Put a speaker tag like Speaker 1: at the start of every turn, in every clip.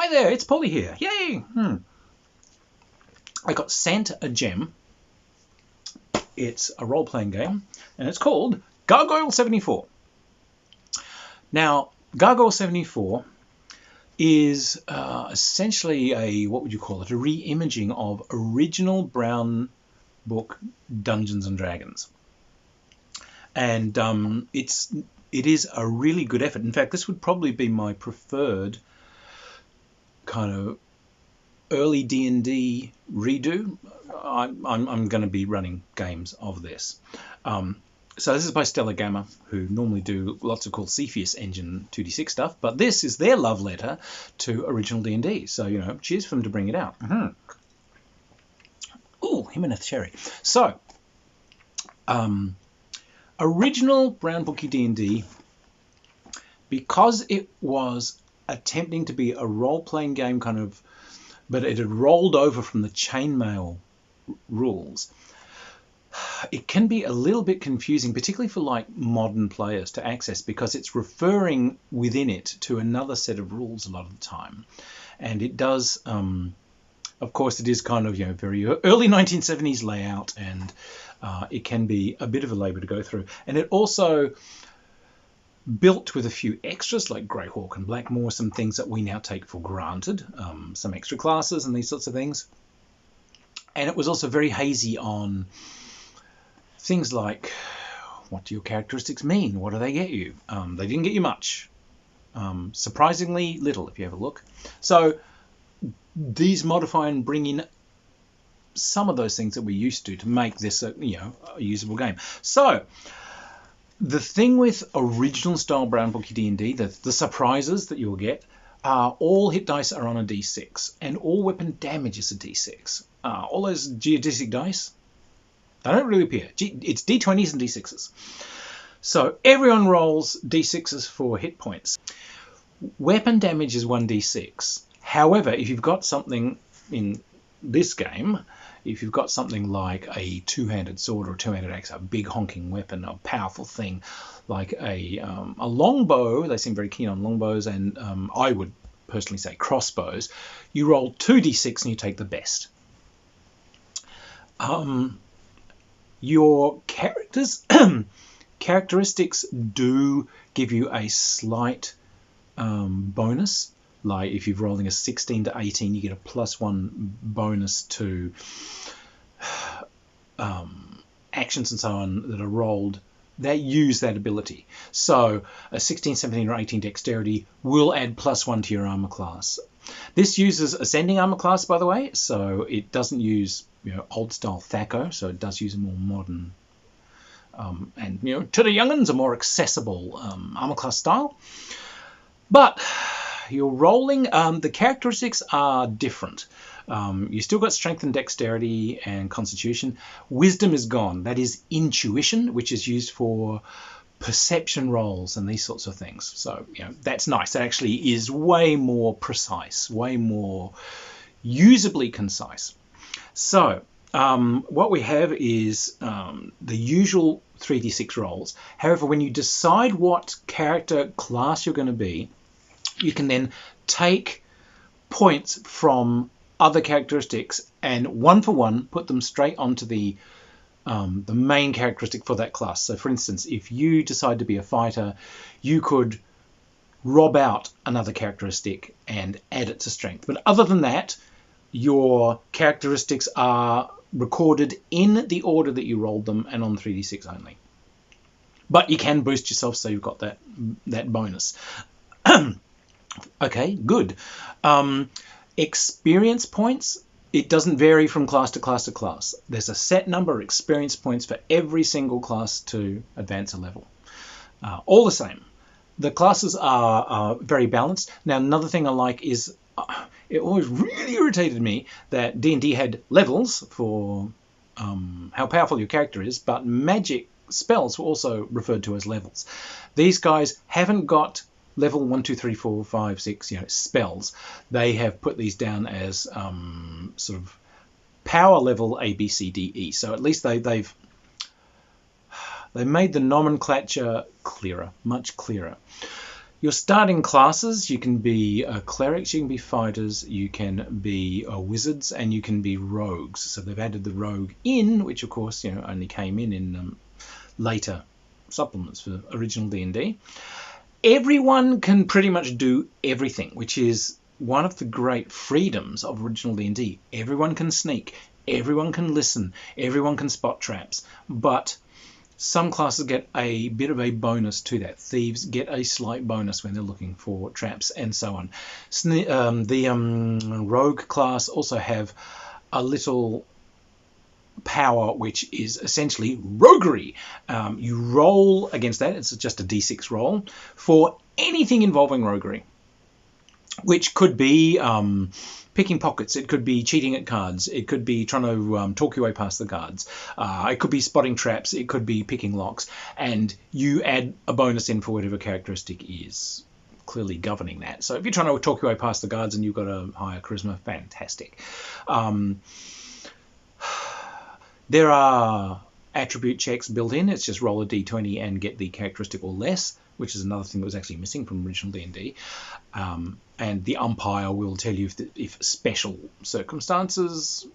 Speaker 1: Hi there, it's Polly here. Yay! I got sent a gem. It's a role-playing game, and it's called Gargoyle 74. Now, Gargoyle 74 is essentially a, what would you call it, a re-imaging of original Brown book Dungeons and Dragons. And it is a really good effort. In fact, this would probably be my preferred kind of early D&D redo. I'm going to be running games of this. So this is by Stellar Gamma, who normally do lots of cool Cepheus engine 2D6 stuff, but this is their love letter to original D&D. So, you know, cheers for them to bring it out. Ooh, Himmeneth Cherry. So, original Brown Bookie D&D, because it was attempting to be a role-playing game kind of, but it had rolled over from the chainmail rules, it can be a little bit confusing, particularly for like modern players to access, because it's referring within it to another set of rules a lot of the time. And it does, of course, it is kind of, you know, very early 1970s layout, and it can be a bit of a labor to go through. And it also built with a few extras like Greyhawk and Blackmoor, some things that we now take for granted, some extra classes and these sorts of things. And it was also very hazy on things like, what do your characteristics mean? What do they get you? They didn't get you much. Surprisingly little, if you have a look. So these modify and bring in some of those things that we used to make this a usable game. So the thing with original style Brown Bookie D&D, the surprises that you'll get, are all hit dice are on a D6, and all weapon damage is a D6. All those geodesic dice, they don't really appear. It's D20s and D6s. So everyone rolls D6s for hit points. Weapon damage is 1d6. However, if you've got something in this game, if you've got something like a two-handed sword or a two-handed axe, a big honking weapon, a powerful thing, like a longbow, they seem very keen on longbows, and I would personally say crossbows, you roll 2d6 and you take the best. Your characteristics do give you a slight bonus. Like if you're rolling a 16 to 18, you get a +1 bonus to actions and so on that are rolled that use that ability. So a 16, 17 or 18 dexterity will add +1 to your armor class. This uses ascending armor class, by the way, so it doesn't use, you know, old style THAC0, so it does use a more modern and, you know, to the young'uns, a more accessible armor class style. But you're rolling, the characteristics are different. You still got strength and dexterity and constitution. Wisdom is gone. That is intuition, which is used for perception rolls and these sorts of things. So, you know, that's nice. That actually is way more precise, way more usably concise. So what we have is the usual 3d6 rolls. However, when you decide what character class you're going to be, you can then take points from other characteristics and one for one put them straight onto the main characteristic for that class. So for instance, if you decide to be a fighter, you could rob out another characteristic and add it to strength. But other than that, your characteristics are recorded in the order that you rolled them and on 3d6 only. But you can boost yourself, so you've got that bonus. Okay, good. Experience points, it doesn't vary from class to class to class. There's a set number of experience points for every single class to advance a level. All the same. The classes are very balanced. Now, another thing I like is, it always really irritated me that D&D had levels for how powerful your character is, but magic spells were also referred to as levels. These guys haven't got level 1, 2, 3, 4, 5, 6, spells. They have put these down as sort of power level A, B, C, D, E. So at least they've made the nomenclature clearer, much clearer. Your starting classes, you can be clerics, you can be fighters, you can be wizards, and you can be rogues. So they've added the rogue in, which of course only came in later supplements for original D&D. Everyone can pretty much do everything, which is one of the great freedoms of original D&D. Everyone can sneak, everyone can listen, everyone can spot traps, but some classes get a bit of a bonus to that. Thieves get a slight bonus when they're looking for traps and so on. The rogue class also have a little power which is essentially roguery. You roll against that. It's just a d6 roll for anything involving roguery, which could be picking pockets, it could be cheating at cards, it could be trying to talk your way past the cards, it could be spotting traps, it could be picking locks, and you add a bonus in for whatever characteristic is clearly governing that. So if you're trying to talk your way past the guards and you've got a higher charisma, fantastic. There are attribute checks built in. It's just roll a d20 and get the characteristic or less, which is another thing that was actually missing from original D&D. And the umpire will tell you if special circumstances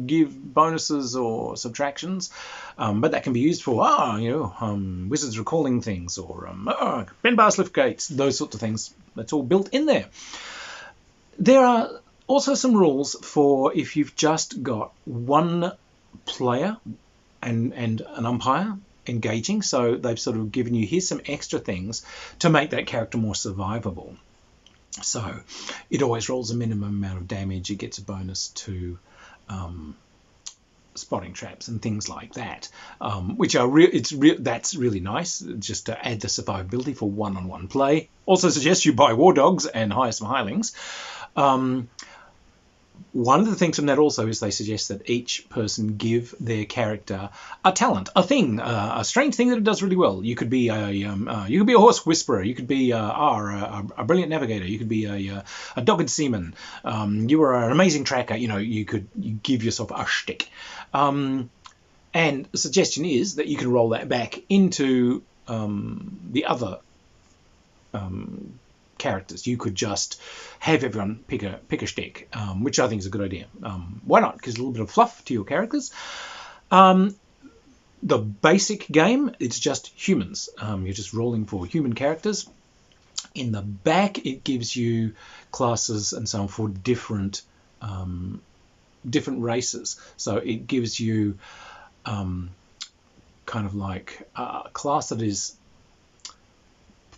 Speaker 1: give bonuses or subtractions, but that can be used for wizards recalling things or bend bars lift gates, those sorts of things. That's all built in there. There are also some rules for if you've just got one player and an umpire engaging, so they've sort of given you, here's some extra things to make that character more survivable. So it always rolls a minimum amount of damage, it gets a bonus to spotting traps and things like that, which are that's really nice, just to add the survivability for one-on-one play. Also suggest you buy war dogs and hire some hirelings. One of the things from that also is they suggest that each person give their character a talent, a thing, a strange thing that it does really well. You could be a horse whisperer. You could be a brilliant navigator. You could be a dogged seaman. You were an amazing tracker. You give yourself a shtick. And the suggestion is that you can roll that back into the other characters. You could just have everyone pick a shtick, which I think is a good idea. Why not? Because a little bit of fluff to your characters. The basic game, it's just humans. You're just rolling for human characters. In the back, it gives you classes and so on for different races. So it gives you kind of like a class that is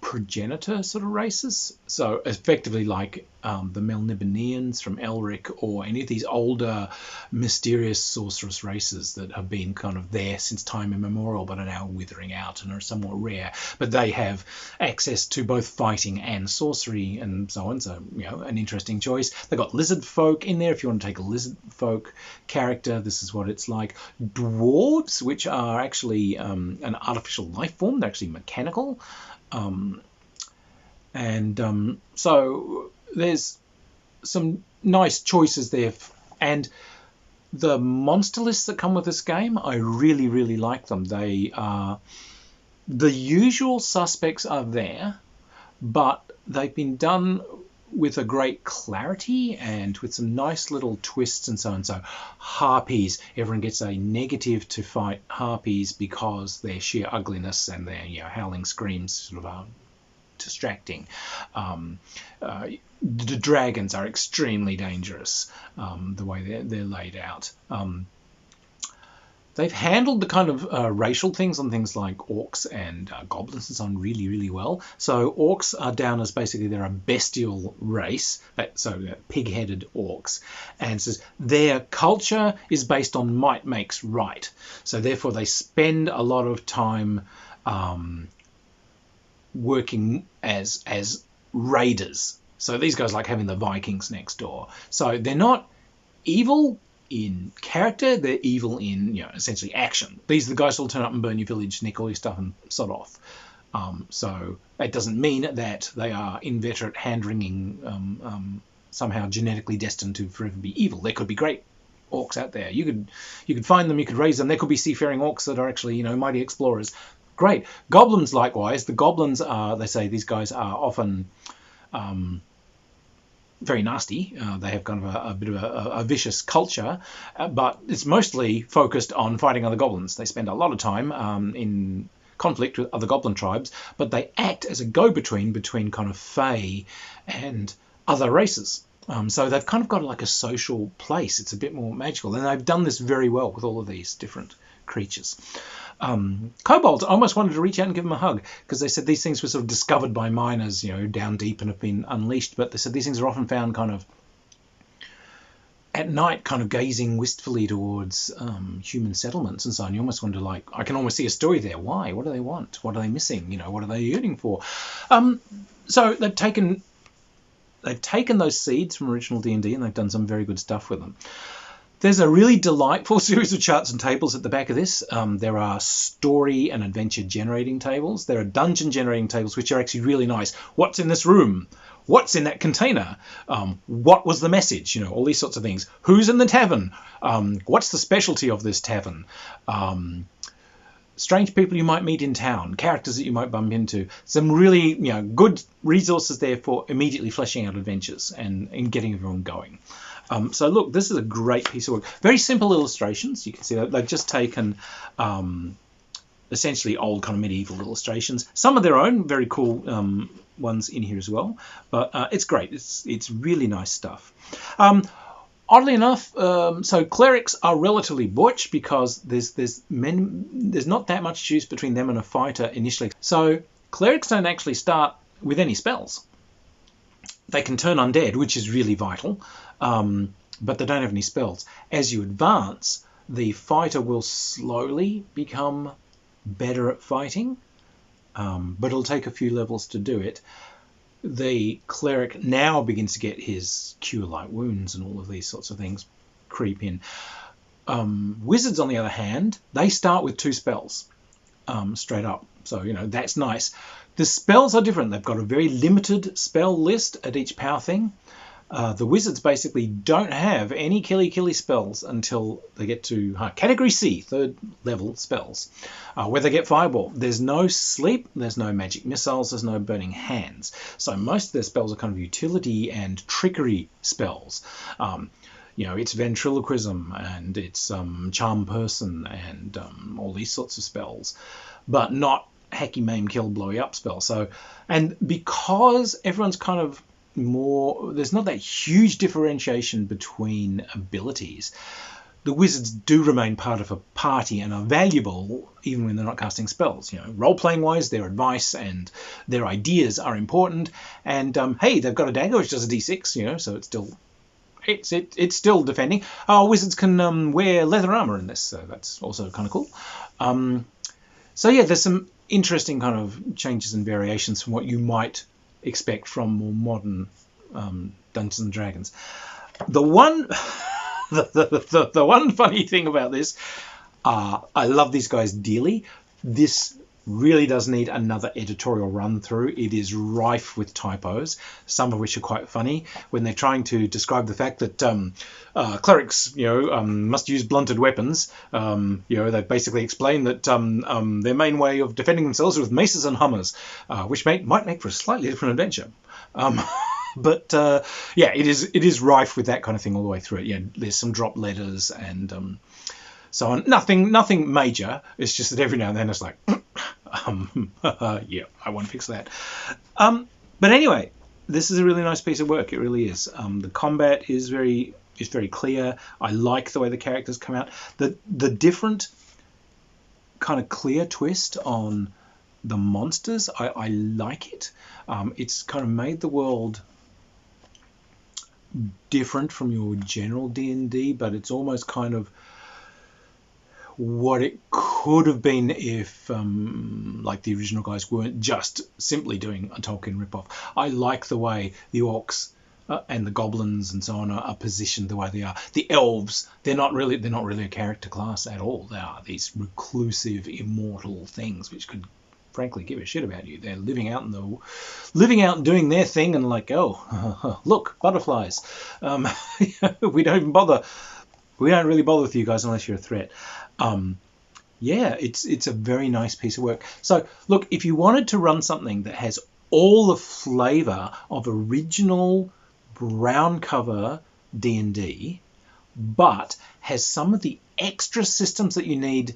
Speaker 1: progenitor sort of races, so effectively like the Melniboneans from Elric, or any of these older mysterious sorceress races that have been kind of there since time immemorial but are now withering out and are somewhat rare, but they have access to both fighting and sorcery and so on. So an interesting choice. They've got lizard folk in there if you want to take a lizard folk character. This is what it's like. Dwarves, which are actually an artificial life form. They're actually mechanical. So there's some nice choices there, and the monster lists that come with this game, I really, really like them. They are the usual suspects are there, but they've been done with a great clarity and with some nice little twists and so on. So harpies, everyone gets a negative to fight harpies because their sheer ugliness and their howling screams sort of are distracting. The dragons are extremely dangerous, the way they're laid out. They've handled the kind of racial things on things like orcs and goblins and so on really, really well. So orcs are down as basically they're a bestial race, pig-headed orcs. And says their culture is based on might makes right. So therefore they spend a lot of time working as raiders. So these guys like having the Vikings next door. So they're not evil in character, they're evil in essentially action. These are the guys who'll turn up and burn your village, nick all your stuff and sod off. So that doesn't mean that they are inveterate hand-wringing, somehow genetically destined to forever be evil. There could be great orcs out there. You could find them, you could raise them. There could be seafaring orcs that are actually mighty explorers. great. Goblins, likewise. The goblins are, they say these guys are often very nasty. They have kind of a bit of a vicious culture, but it's mostly focused on fighting other goblins. They spend a lot of time in conflict with other goblin tribes, but they act as a go-between between kind of Fae and other races. So they've kind of got like a social place. It's a bit more magical, and they've done this very well with all of these different creatures. Kobolds, I almost wanted to reach out and give them a hug, because they said these things were sort of discovered by miners, down deep and have been unleashed. But they said these things are often found kind of at night, kind of gazing wistfully towards human settlements and so on. You almost wonder, like, I can almost see a story there. Why? What do they want? What are they missing? What are they yearning for? So they've taken those seeds from original D&D and they've done some very good stuff with them. There's a really delightful series of charts and tables at the back of this. There are story and adventure generating tables. There are dungeon generating tables, which are actually really nice. What's in this room? What's in that container? What was the message? All these sorts of things. Who's in the tavern? What's the specialty of this tavern? Strange people you might meet in town, characters that you might bump into. Some really good resources there for immediately fleshing out adventures and getting everyone going. So look, this is a great piece of work. Very simple illustrations. You can see that they've just taken essentially old kind of medieval illustrations. Some of their own very cool ones in here as well. But it's great. It's really nice stuff. Oddly enough, so clerics are relatively butch because there's not that much choice between them and a fighter initially. So clerics don't actually start with any spells. They can turn undead, which is really vital, but they don't have any spells. As you advance, the fighter will slowly become better at fighting, but it'll take a few levels to do it. The cleric now begins to get his cure light wounds and all of these sorts of things creep in. Wizards, on the other hand, they start with 2 spells straight up. So, that's nice. The spells are different. They've got a very limited spell list at each power thing. The wizards basically don't have any killy spells until they get to category C, 3rd level spells, where they get fireball. There's no sleep, there's no magic missiles, there's no burning hands. So most of their spells are kind of utility and trickery spells. It's ventriloquism and it's charm person and all these sorts of spells, but not hacky, maim, kill, blowy up spell. So, and because everyone's kind of more, there's not that huge differentiation between abilities, the wizards do remain part of a party and are valuable even when they're not casting spells. Role-playing wise, their advice and their ideas are important. And hey, they've got a dagger which does a d6, so it's still defending. Wizards can wear leather armor in this, so that's also kind of cool. So yeah, there's some interesting kind of changes and variations from what you might expect from more modern Dungeons and Dragons. The one the one funny thing about this, I love these guys dearly. This really does need another editorial run through. It is rife with typos, some of which are quite funny when they're trying to describe the fact that clerics, must use blunted weapons. They basically explain that their main way of defending themselves is with maces and hammers, which might make for a slightly different adventure. But it is rife with that kind of thing all the way through it. There's some drop letters and so on. Nothing major. It's just that every now and then it's like, yeah, I want to fix that. But anyway, this is a really nice piece of work. It really is. The combat is very clear. I like the way the characters come out. The different kind of clear twist on the monsters, I like it. It's kind of made the world different from your general D&D, but it's almost kind of what it could have been if like the original guys weren't just simply doing a Tolkien ripoff. I like the way the orcs and the goblins and so on are positioned the way they are. The elves, they're not really a character class at all. They are these reclusive, immortal things which could frankly give a shit about you. They're living out and doing their thing and like, oh, look, butterflies. We don't really bother with you guys unless you're a threat. yeah, it's a very nice piece of work. So look, if you wanted to run something that has all the flavour of original brown cover D&D, but has some of the extra systems that you need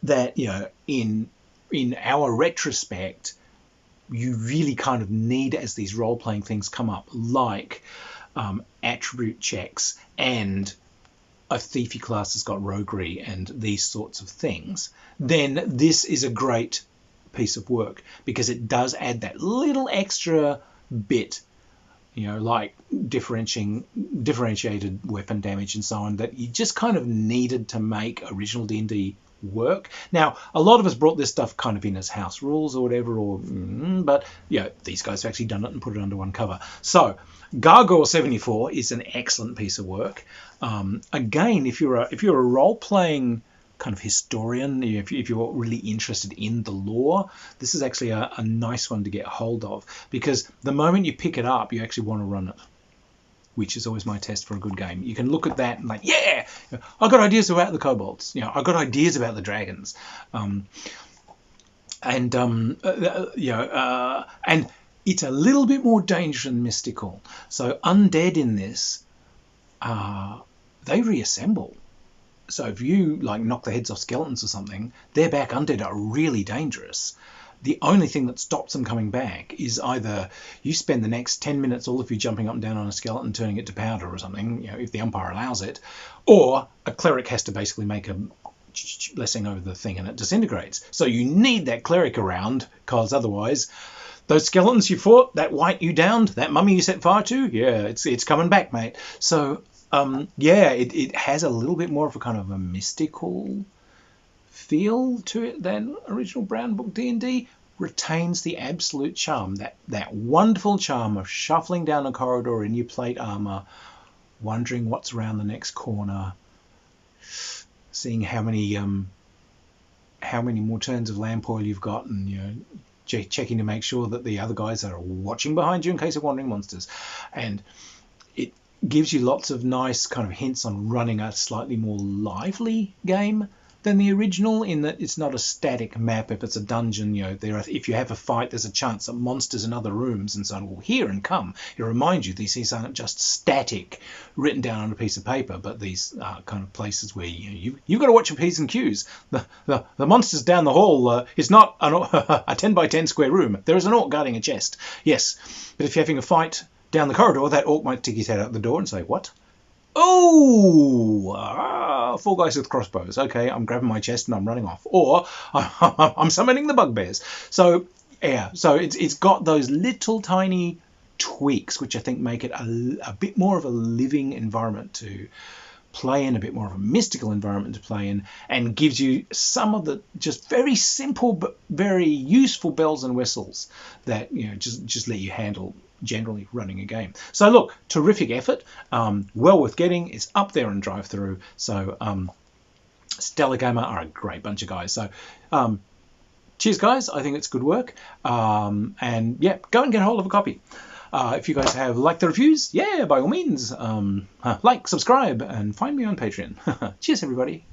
Speaker 1: that, in our retrospect, you really kind of need as these role-playing things come up, like attribute checks, and a thiefy class has got roguery and these sorts of things, then this is a great piece of work because it does add that little extra bit, like differentiated weapon damage and so on, that you just kind of needed to make original D&D work. Now, a lot of us brought this stuff kind of in as house rules or whatever, but these guys have actually done it and put it under one cover. So Gargoyle 74 is an excellent piece of work. Again, if you're a role-playing kind of historian, if you're really interested in the lore, this is actually a nice one to get hold of, because the moment you pick it up, you actually want to run it, which is always my test for a good game. You can look at that and like, yeah, I've got ideas about the kobolds. I've got ideas about the dragons. And it's a little bit more dangerous and mystical. So undead in this, they reassemble. So if you like knock the heads off skeletons or something, they're back. Undead are really dangerous. The only thing that stops them coming back is either you spend the next 10 minutes, all of you jumping up and down on a skeleton, turning it to powder or something, if the umpire allows it, or a cleric has to basically make a blessing over the thing and it disintegrates. So you need that cleric around, because otherwise those skeletons you fought, that wight you downed, that mummy you set fire to, it's coming back, mate. So it has a little bit more of a kind of a mystical feel to it than original Brown Book D&D. Retains the absolute charm, that wonderful charm of shuffling down a corridor in your plate armor, wondering what's around the next corner, seeing how many more turns of lamp oil you've got, and checking to make sure that the other guys are watching behind you in case of wandering monsters. And it gives you lots of nice kind of hints on running a slightly more lively game than the original, in that it's not a static map. If it's a dungeon, if you have a fight, there's a chance that monsters in other rooms and so on will hear and come. It reminds you these things aren't just static, written down on a piece of paper, but these are kind of places where you've got to watch your P's and Q's. The monsters down the hall is not a 10 by 10 square room. There is an orc guarding a chest. Yes, but if you're having a fight down the corridor, that orc might stick his head out the door and say, "What? Oh, 4 guys with crossbows. Okay, I'm grabbing my chest and I'm running off." Or I'm summoning the bugbears. So it's got those little tiny tweaks which I think make it a bit more of a living environment to play in, a bit more of a mystical environment to play in, and gives you some of the just very simple but very useful bells and whistles that just let you handle generally running a game. So look, terrific effort, well worth getting. It's up there on drive through. So Stellar Gamer are a great bunch of guys. So cheers guys, I think it's good work, and yeah, go and get a hold of a copy. If you guys have liked the reviews, by all means, like, subscribe, and find me on Patreon. Cheers everybody.